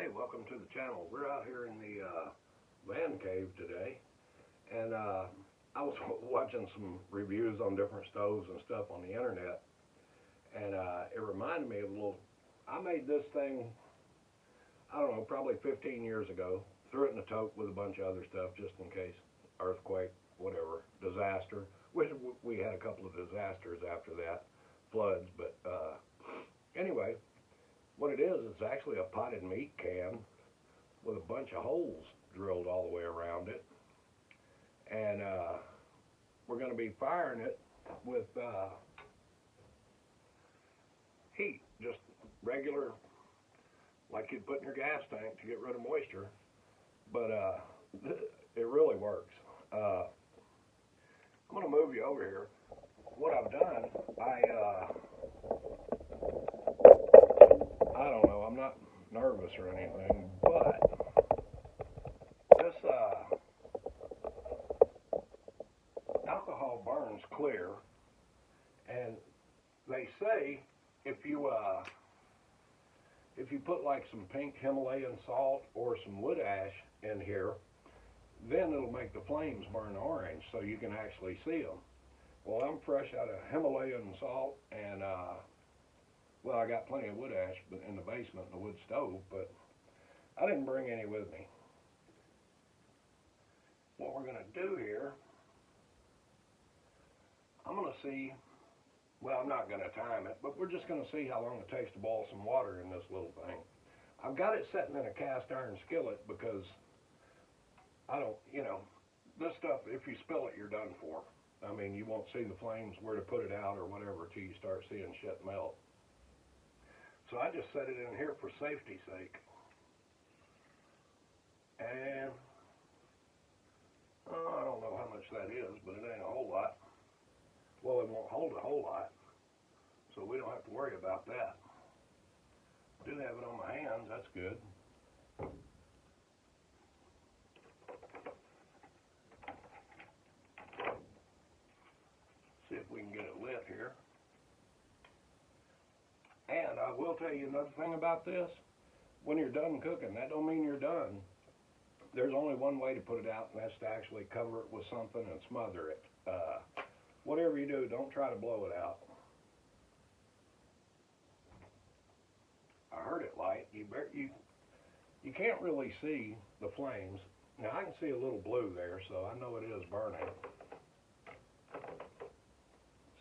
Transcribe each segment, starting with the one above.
Hey, welcome to the channel. We're out here in the man cave today, and I was watching some reviews on different stoves and stuff on the internet, and it reminded me of a little. I made this thing, I don't know, probably 15 years ago. Threw it in the tote with a bunch of other stuff just in case earthquake, whatever, disaster. Which we had a couple of disasters after that, floods, but anyway. What it is, it's actually a potted meat can with a bunch of holes drilled all the way around it. And we're going to be firing it with heat, just regular, like you'd put in your gas tank to get rid of moisture. But it really works. I'm going to move you over here. What I've done, I don't know, I'm not nervous or anything, but this alcohol burns clear, and they say if you put like some pink Himalayan salt or some wood ash in here, then it'll make the flames burn orange so you can actually see them. Well, I'm fresh out of Himalayan salt, and well, I got plenty of wood ash in the basement, in the wood stove, but I didn't bring any with me. What we're going to do here, I'm going to see, well, I'm not going to time it, but we're just going to see how long it takes to boil some water in this little thing. I've got it sitting in a cast iron skillet because I don't, this stuff, if you spill it, you're done for. I mean, you won't see the flames, where to put it out or whatever, till you start seeing shit melt. So I just set it in here for safety's sake. And I don't know how much that is, but it ain't a whole lot. Well, it won't hold a whole lot, so we don't have to worry about that. I do have it on my hands, that's good. See if we can get it lit here. And I will tell you another thing about this. When you're done cooking, that don't mean you're done. There's only one way to put it out, and that's to actually cover it with something and smother it. Whatever you do, don't try to blow it out. I heard it light. You can't really see the flames. Now I can see a little blue there, so I know it is burning.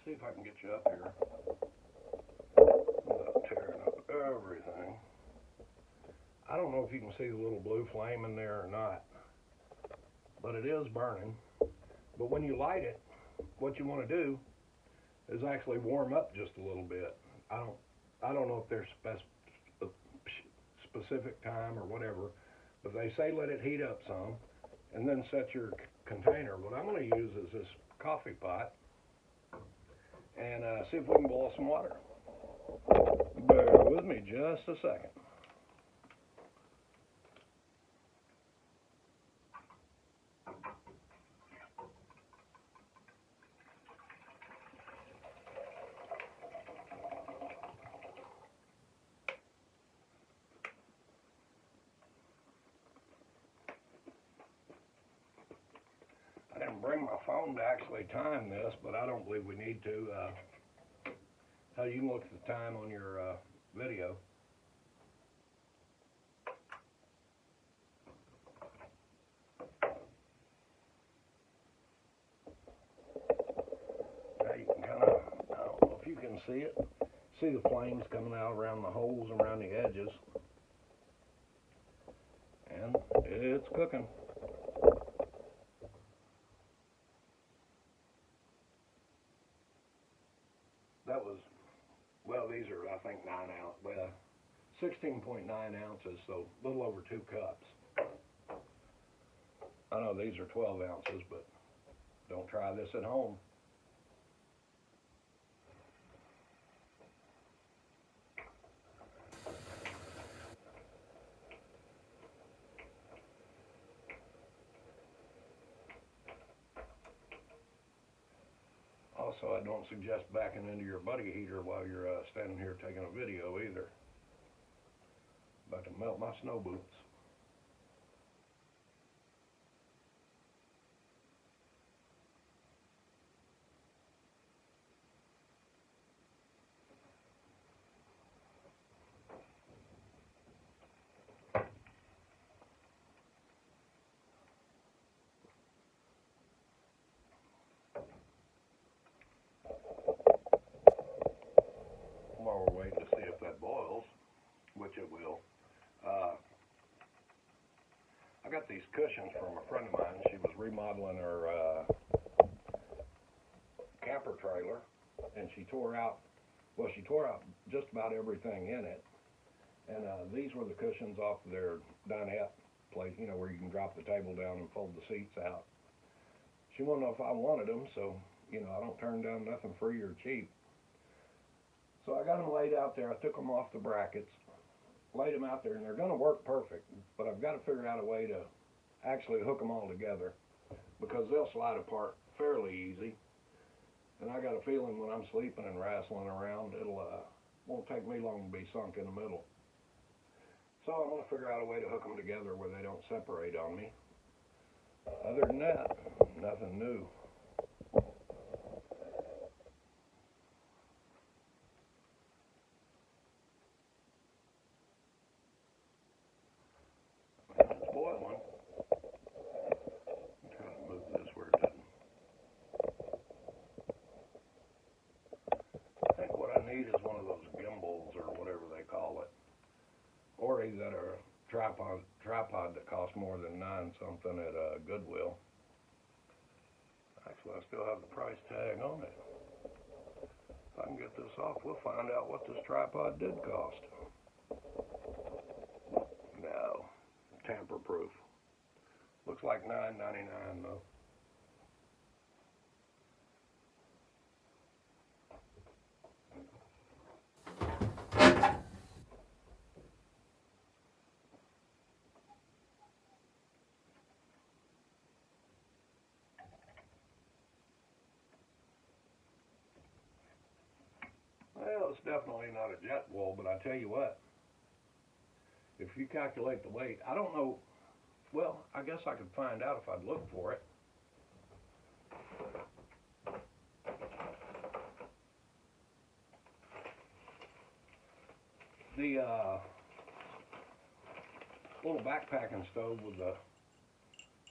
See if I can get you up here. Tearing up everything. I don't know if you can see the little blue flame in there or not, but it is burning. But when you light it, what you want to do is actually warm up just a little bit. I don't know if there's a specific time or whatever, but they say let it heat up some and then set your container. What I'm going to use is this coffee pot and see if we can boil some water. Bear with me just a second. I didn't bring my phone to actually time this, but I don't believe we need to. How you can look at the time on your video. Now you can kind of, I don't know if you can see it. See the flames coming out around the holes and around the edges. And it's cooking. That was, well, these are, I think, 16.9 ounces, so a little over 2 cups. I know these are 12 ounces, but don't try this at home. Also, I don't suggest backing into your buddy heater while you're standing here taking a video either. But to melt my snow boots. While we're waiting to see if that boils, which it will, I got these cushions from a friend of mine. She was remodeling her camper trailer, and she tore out just about everything in it. And these were the cushions off their dinette place, you know, where you can drop the table down and fold the seats out. She wanted to know if I wanted them, so, you know, I don't turn down nothing free or cheap. So I got them laid out there. I took them off the brackets, laid them out there, and they're going to work perfect. But I've got to figure out a way to actually hook them all together, because they'll slide apart fairly easy. And I got a feeling when I'm sleeping and wrestling around, it'll won't take me long to be sunk in the middle. So I'm going to figure out a way to hook them together where they don't separate on me. Other than that, nothing new. It's boiling. I'm trying to move this where it doesn't. I think what I need is one of those gimbals or whatever they call it. Or either a tripod that costs more than $9 something at Goodwill. Actually, I still have the price tag on it. If I can get this off, we'll find out what this tripod did cost. No, tamper proof. Looks like $9.99 though. Well, it's definitely not a jet wool, but I tell you what, if you calculate the weight, I don't know, well, I guess I could find out if I'd look for it. The little backpacking stove with the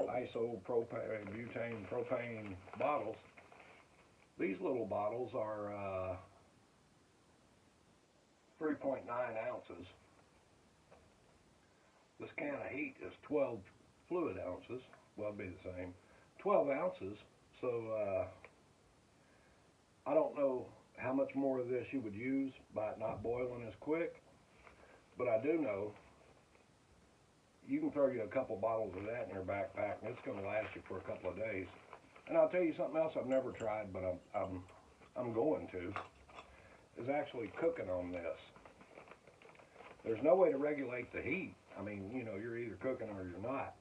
iso propane, butane, propane bottles, these little bottles are 3.9 ounces. This can of heat is 12 fluid ounces. Well, it'd be the same. 12 ounces. So I don't know how much more of this you would use by it not boiling as quick, but I do know you can throw you a couple bottles of that in your backpack, and it's going to last you for a couple of days. And I'll tell you something else I've never tried, but I'm going to, is actually cooking on this. There's no way to regulate the heat. I mean, you know, you're either cooking or you're not.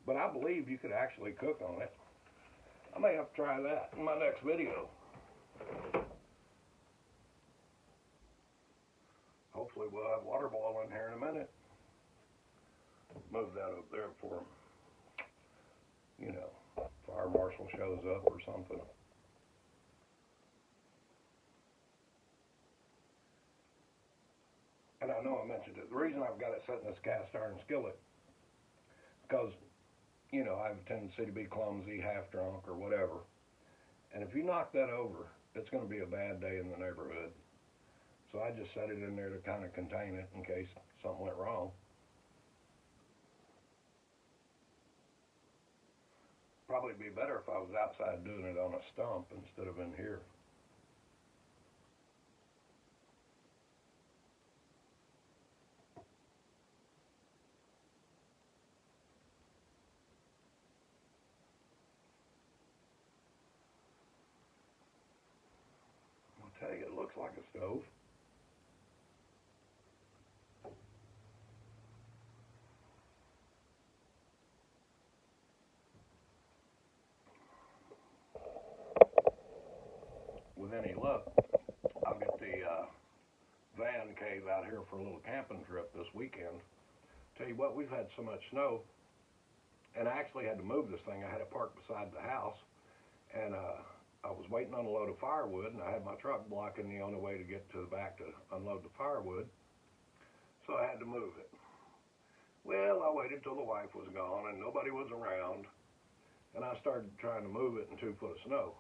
But I believe you could actually cook on it. I may have to try that in my next video. Hopefully we'll have water boiling here in a minute. Move that up there for, you know, fire marshal shows up or something. And I know I mentioned it. The reason I've got it set in this cast iron skillet, because, you know, I have a tendency to be clumsy, half drunk, or whatever. And if you knock that over, it's going to be a bad day in the neighborhood. So I just set it in there to kind of contain it in case something went wrong. Probably be better if I was outside doing it on a stump instead of in here. I'll tell you, it looks like a stove. With any luck, I'll get the van cave out here for a little camping trip this weekend. Tell you what, we've had so much snow, and I actually had to move this thing. I had it parked beside the house, and I was waiting on a load of firewood, and I had my truck blocking the only way to get to the back to unload the firewood, so I had to move it. Well, I waited till the wife was gone and nobody was around, and I started trying to move it in 2 foot of snow.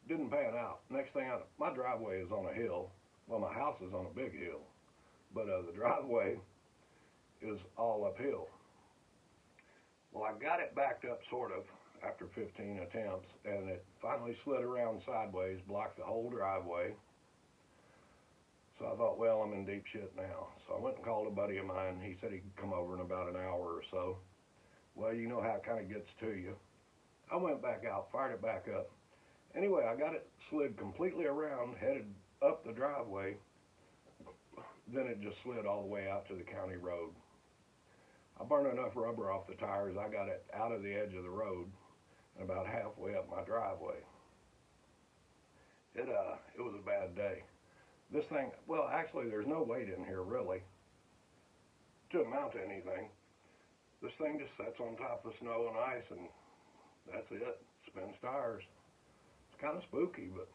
Didn't pan out. Next thing I know, my driveway is on a hill. Well, my house is on a big hill, but the driveway is all uphill. Well, I got it backed up sort of after 15 attempts, and it finally slid around sideways, blocked the whole driveway. So I thought, well, I'm in deep shit now. So I went and called a buddy of mine. He said he'd come over in about an hour or so. Well, you know how it kind of gets to you. I went back out, fired it back up. Anyway, I got it slid completely around, headed up the driveway. Then it just slid all the way out to the county road. I burned enough rubber off the tires. I got it out of the edge of the road and about halfway up my driveway. It was a bad day. This thing, well, actually, there's no weight in here really to amount to anything. This thing just sits on top of snow and ice, and that's it. Spins tires. It's kind of spooky, but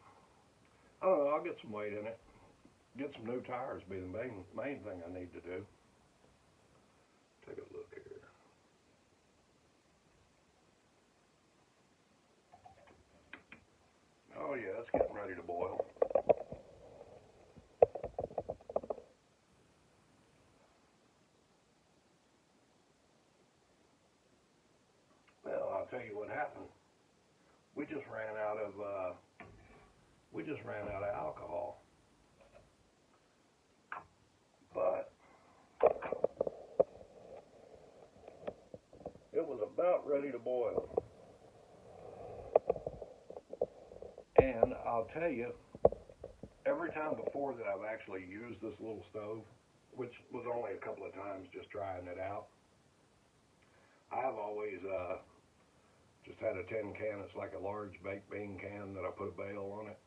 I don't know. I'll get some weight in it. Get some new tires be the main thing I need to do. Take a look here. Oh yeah, it's getting ready to boil. Well, I'll tell you what happened. We just ran out of alcohol. But it was about ready to boil. And I'll tell you, every time before that I've actually used this little stove, which was only a couple of times just trying it out, I've always just had a tin can. It's like a large baked bean can that I put a bail on it.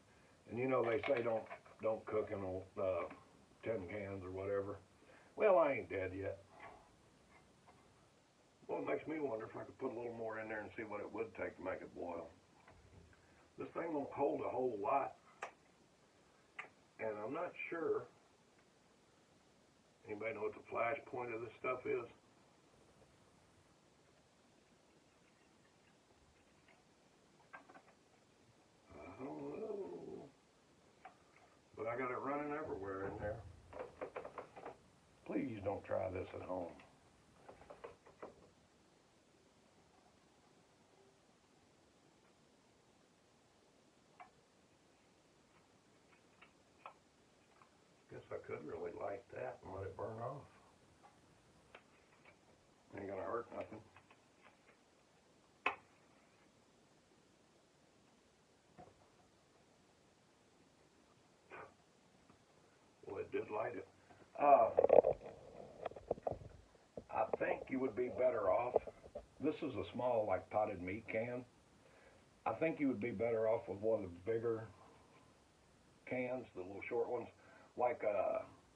And you know they say don't cook in tin cans or whatever. Well, I ain't dead yet. Well, it makes me wonder if I could put a little more in there and see what it would take to make it boil. This thing won't hold a whole lot, and I'm not sure. Anybody know what the flash point of this stuff is? I don't know, but I got it running everywhere in there. Please don't try this at home. Guess I could really light that and let it burn off. Ain't gonna hurt nothing. Well, it did light it. I think you would be better off. This is a small, like, potted meat can. I think you would be better off with one of the bigger cans, the little short ones, like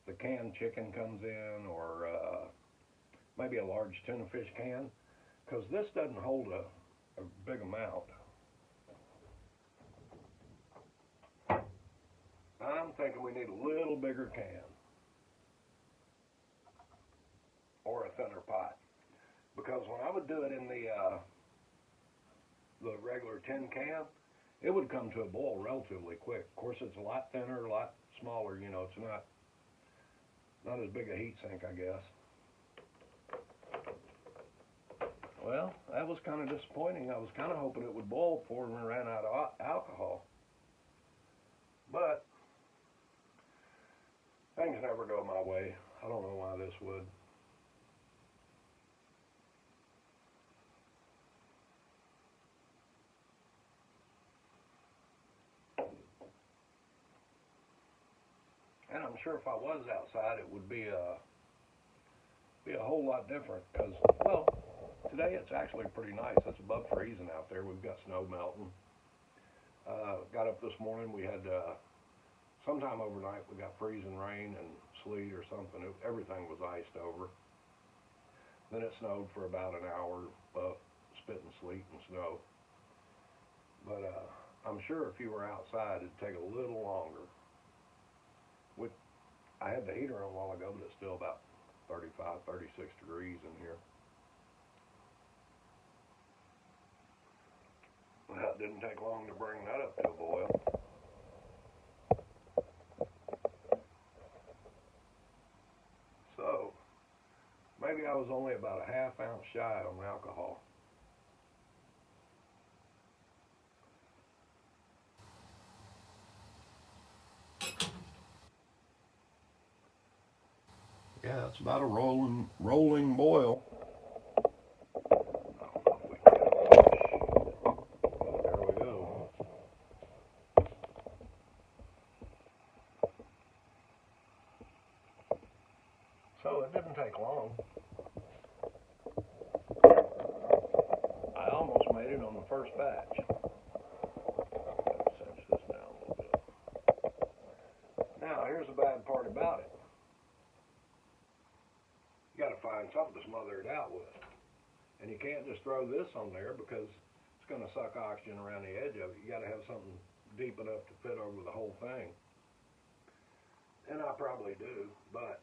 the canned chicken comes in, or maybe a large tuna fish can, because this doesn't hold a big amount. I'm thinking we need a little bigger can, or a thinner pot, because when I would do it in the regular tin can, it would come to a boil relatively quick. Of course, it's a lot thinner, a lot smaller. You know, it's not as big a heat sink, I guess. Well, that was kind of disappointing. I was kind of hoping it would boil before we ran out of alcohol. But things never go my way. I don't know why this would. And I'm sure if I was outside, it would be a whole lot different. Because, well, today it's actually pretty nice. It's above freezing out there. We've got snow melting. Got up this morning. We had sometime overnight we got freezing rain and sleet or something. Everything was iced over. Then it snowed for about an hour of spitting sleet and snow. But I'm sure if you were outside, it'd take a little longer. I had the heater on a while ago, but it's still about 35, 36 degrees in here. Well, it didn't take long to bring that up to a boil. So, maybe I was only about a half ounce shy on alcohol. Yeah, it's about a rolling boil. There we go. So it didn't take long. I almost made it on the first batch. Let's cinch this down a little bit. Now, here's the bad part about it. You got to find something to smother it out with. And you can't just throw this on there because it's going to suck oxygen around the edge of it. You got to have something deep enough to fit over the whole thing. And I probably do, but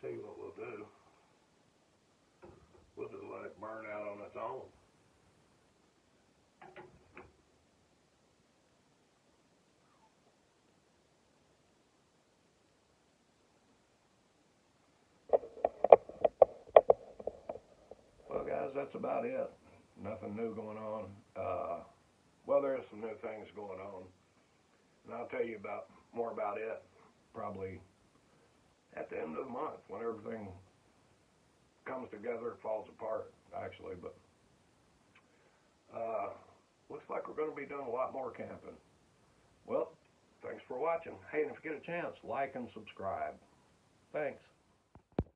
tell you what we'll do. We'll just let it burn out on its own. Well, guys, that's about it. Nothing new going on. Well, there is some new things going on, and I'll tell you more about it probably at the end of the month when everything comes together. It falls apart, actually, but looks like we're going to be doing a lot more camping. Well, thanks for watching. Hey, and if you get a chance, like and subscribe. Thanks.